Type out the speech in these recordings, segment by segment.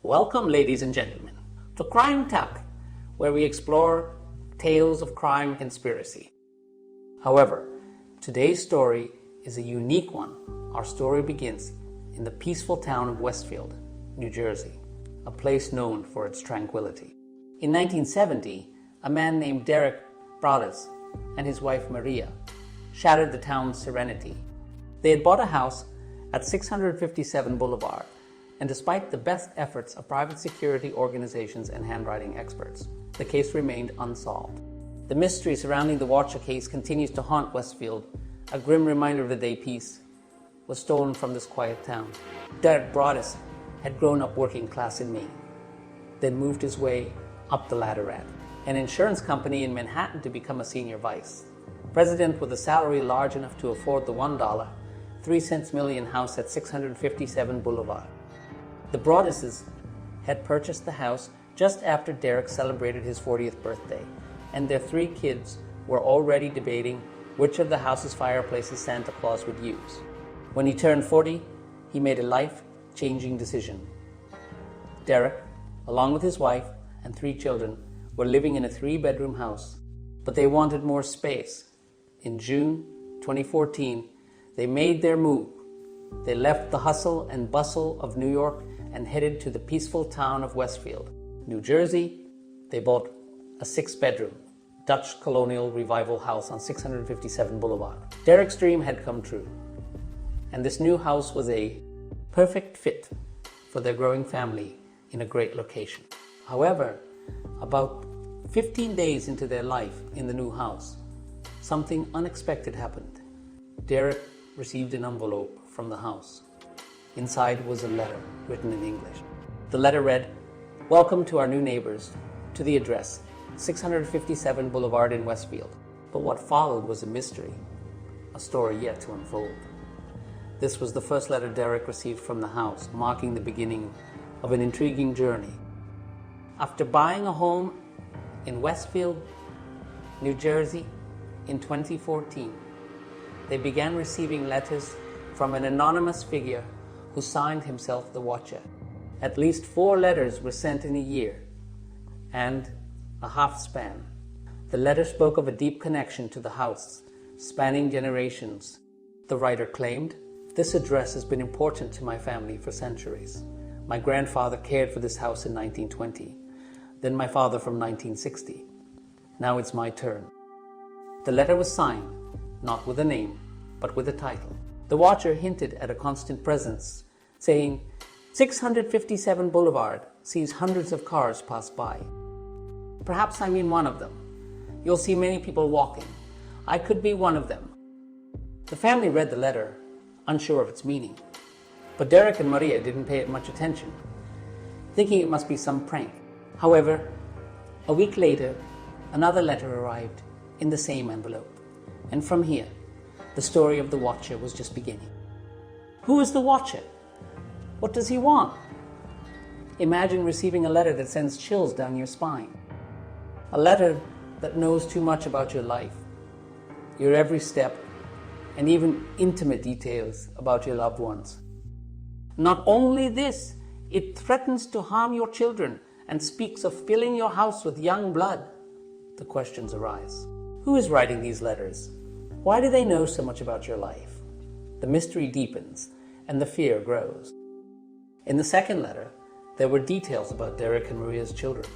Welcome, ladies and gentlemen, to Crime Talk, where we explore tales of crime and conspiracy. However, today's story is a unique one. Our story begins in the peaceful town of Westfield, New Jersey, a place known for its tranquility. In 1970, a man named Derek Broaddus and his wife Maria shattered the town's serenity. They had bought a house at 657 Boulevard, and despite the best efforts of private security organizations and handwriting experts, the case remained unsolved. The mystery surrounding the Watcher case continues to haunt Westfield. A grim reminder of the day peace was stolen from this quiet town. Derek Broaddus had grown up working class in Maine, then moved his way up the ladder at an insurance company in Manhattan to become a senior vice president with a salary large enough to afford the $1.03 million house at 657 Boulevard. The Broadduses had purchased the house just after Derek celebrated his 40th birthday, and their 3 kids were already debating which of the house's fireplaces Santa Claus would use. When he turned 40, he made a life-changing decision. Derek, along with his wife and 3 children, were living in a 3-bedroom house, but they wanted more space. In June 2014, they made their move. They left the hustle and bustle of New York and headed to the peaceful town of Westfield, New Jersey. They bought a 6-bedroom Dutch colonial revival house on 657 Boulevard. Derek's dream had come true, and this new house was a perfect fit for their growing family in a great location. However, about 15 days into their life in the new house, something unexpected happened. Derek received an envelope from the house. Inside was a letter written in English. The letter read, "Welcome to our new neighbors, to the address 657 Boulevard in Westfield." But what followed was a mystery, a story yet to unfold. This was the first letter Derek received from the house, marking the beginning of an intriguing journey. After buying a home in Westfield, New Jersey in 2014, they began receiving letters from an anonymous figure who signed himself the Watcher. At least 4 letters were sent in a year and a half span. The letter spoke of a deep connection to the house, spanning generations. The writer claimed, "This address has been important to my family for centuries. My grandfather cared for this house in 1920, then my father from 1960. Now it's my turn." The letter was signed, not with a name, but with a title. The Watcher hinted at a constant presence, saying, 657 Boulevard sees hundreds of cars pass by. Perhaps I'm in one of them. You'll see many people walking. I could be one of them. The family read the letter, unsure of its meaning. But Derek and Maria didn't pay it much attention, thinking it must be some prank. However, a week later, another letter arrived in the same envelope. And from here, the story of the Watcher was just beginning. Who is the Watcher? What does he want? Imagine receiving a letter that sends chills down your spine. A letter that knows too much about your life, your every step, and even intimate details about your loved ones. Not only this, it threatens to harm your children and speaks of filling your house with young blood. The questions arise. Who is writing these letters? Why do they know so much about your life? The mystery deepens and the fear grows. In the second letter, there were details about Derek and Maria's children,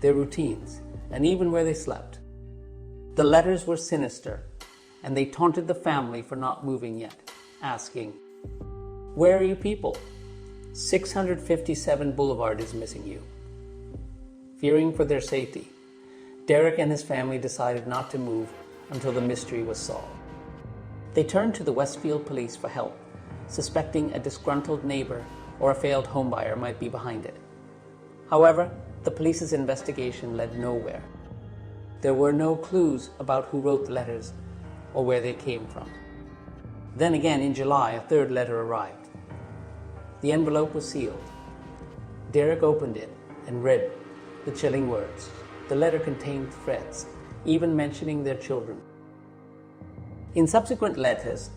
their routines, and even where they slept. The letters were sinister, and they taunted the family for not moving yet, asking, "Where are you people? 657 Boulevard is missing you." Fearing for their safety, Derek and his family decided not to move until the mystery was solved. They turned to the Westfield police for help, suspecting a disgruntled neighbor or a failed homebuyer might be behind it. However, the police's investigation led nowhere. There were no clues about who wrote the letters or where they came from. Then again, in July, a 3rd letter arrived. The envelope was sealed. Derek opened it and read the chilling words. The letter contained threats, even mentioning their children. In subsequent letters,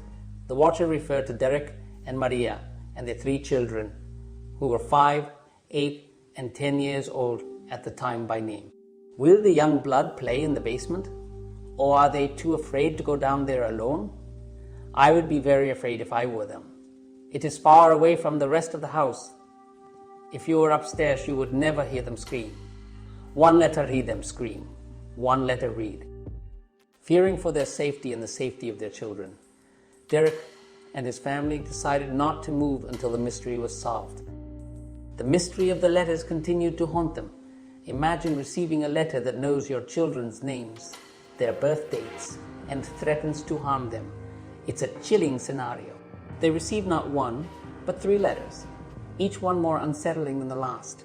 the Watcher referred to Derek and Maria and their 3 children, who were 5, 8, and 10 years old at the time by name. Will the young blood play in the basement? Or are they too afraid to go down there alone? I would be very afraid if I were them. It is far away from the rest of the house. If you were upstairs, you would never hear them scream. One letter hear them scream. One letter read. Fearing for their safety and the safety of their children, Derek and his family decided not to move until the mystery was solved. The mystery of the letters continued to haunt them. Imagine receiving a letter that knows your children's names, their birth dates, and threatens to harm them. It's a chilling scenario. They received not one, but 3 letters, each one more unsettling than the last.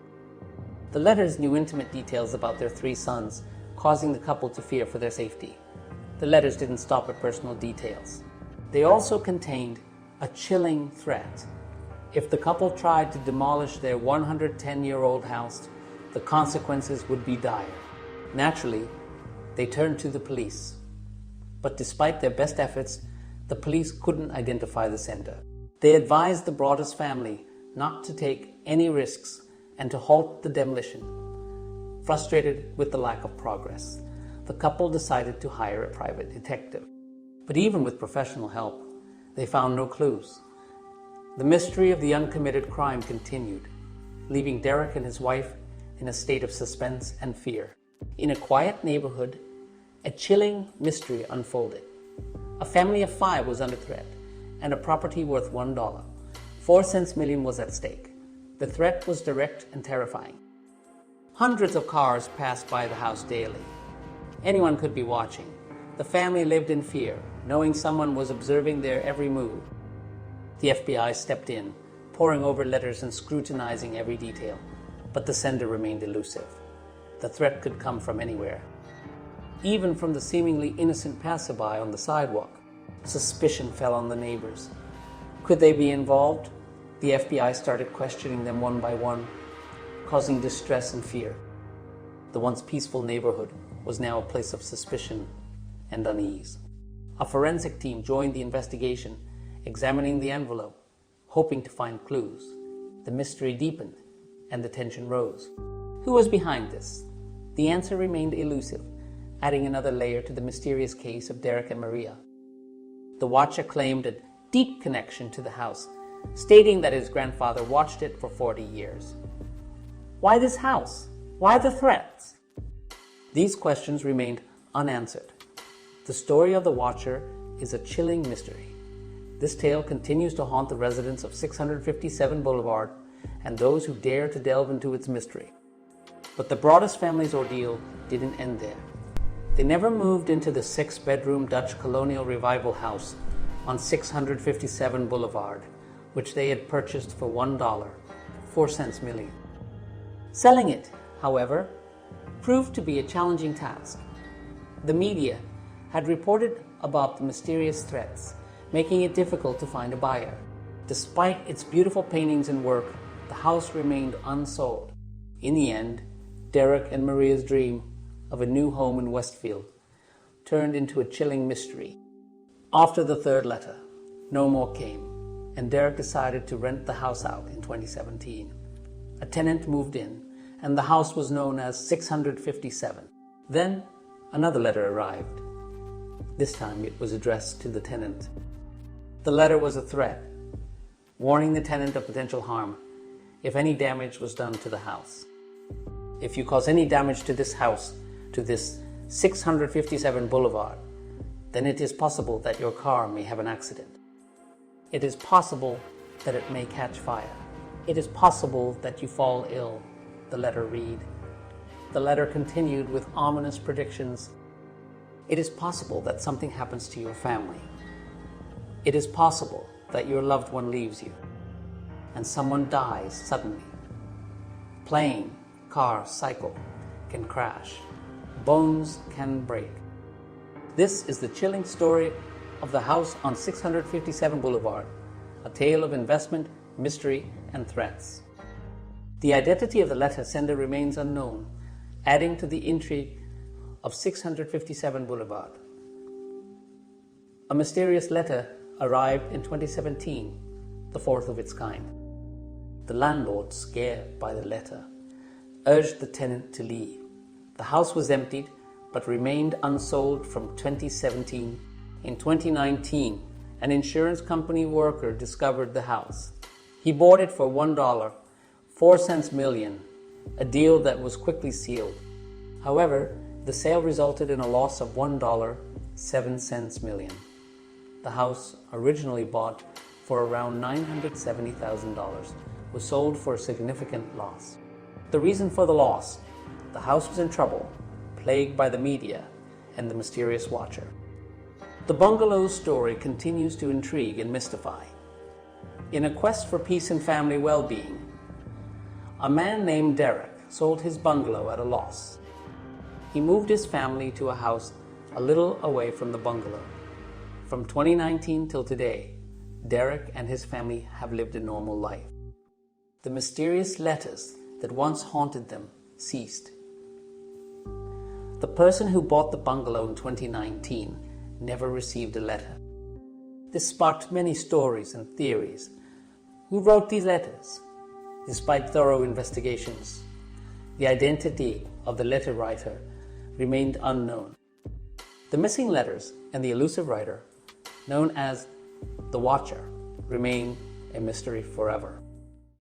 The letters knew intimate details about their 3 sons, causing the couple to fear for their safety. The letters didn't stop at personal details. They also contained a chilling threat. If the couple tried to demolish their 110-year-old house, the consequences would be dire. Naturally, they turned to the police. But despite their best efforts, the police couldn't identify the sender. They advised the Broaddus family not to take any risks and to halt the demolition. Frustrated with the lack of progress, the couple decided to hire a private detective. But even with professional help, they found no clues. The mystery of the uncommitted crime continued, leaving Derek and his wife in a state of suspense and fear. In a quiet neighborhood, a chilling mystery unfolded. A family of 5 was under threat, and a property worth $1, 4 cents million, was at stake. The threat was direct and terrifying. Hundreds of cars passed by the house daily. Anyone could be watching. The family lived in fear, knowing someone was observing their every move. The FBI stepped in, poring over letters and scrutinizing every detail, but the sender remained elusive. The threat could come from anywhere, even from the seemingly innocent passerby on the sidewalk. Suspicion fell on the neighbors. Could they be involved? The FBI started questioning them one by one, causing distress and fear. The once peaceful neighborhood was now a place of suspicion and unease. A forensic team joined the investigation, examining the envelope, hoping to find clues. The mystery deepened, and the tension rose. Who was behind this? The answer remained elusive, adding another layer to the mysterious case of Derek and Maria. The watcher claimed a deep connection to the house, stating that his grandfather watched it for 40 years. Why this house? Why the threats? These questions remained unanswered. The story of the watcher is a chilling mystery. This tale continues to haunt the residents of 657 Boulevard and those who dare to delve into its mystery. But the Broaddus family's ordeal didn't end there. They never moved into the 6-bedroom Dutch colonial revival house on 657 Boulevard, which they had purchased for $1, 4 cents million. Selling it, however, proved to be a challenging task. The media had reported about the mysterious threats, making it difficult to find a buyer. Despite its beautiful paintings and work, the house remained unsold. In the end, Derek and Maria's dream of a new home in Westfield turned into a chilling mystery. After the 3rd letter, no more came, and Derek decided to rent the house out in 2017. A tenant moved in, and the house was known as 657. Then another letter arrived. This time it was addressed to the tenant. The letter was a threat, warning the tenant of potential harm if any damage was done to the house. If you cause any damage to this house, to this 657 Boulevard, then it is possible that your car may have an accident. It is possible that it may catch fire. It is possible that you fall ill, the letter read. The letter continued with ominous predictions. It is possible that something happens to your family. It is possible that your loved one leaves you, and someone dies suddenly. Plane, car, cycle can crash. Bones can break. This is the chilling story of the house on 657 Boulevard, a tale of investment, mystery, and threats. The identity of the letter sender remains unknown, adding to the intrigue of 657 Boulevard. A mysterious letter arrived in 2017, the 4th of its kind. The landlord, scared by the letter, urged the tenant to leave. The house was emptied but remained unsold from 2017. In 2019, an insurance company worker discovered the house. He bought it for $1.04 million, a deal that was quickly sealed. However, the sale resulted in a loss of $1.07 million. The house, originally bought for around $970,000, was sold for a significant loss. The reason for the loss: the house was in trouble, plagued by the media and the mysterious watcher. The bungalow's story continues to intrigue and mystify. In a quest for peace and family well-being, a man named Derek sold his bungalow at a loss. He moved his family to a house a little away from the bungalow. From 2019 till today, Derek and his family have lived a normal life. The mysterious letters that once haunted them ceased. The person who bought the bungalow in 2019 never received a letter. This sparked many stories and theories. Who wrote these letters? Despite thorough investigations, the identity of the letter writer remained unknown. The missing letters and the elusive writer, known as the Watcher, remain a mystery forever.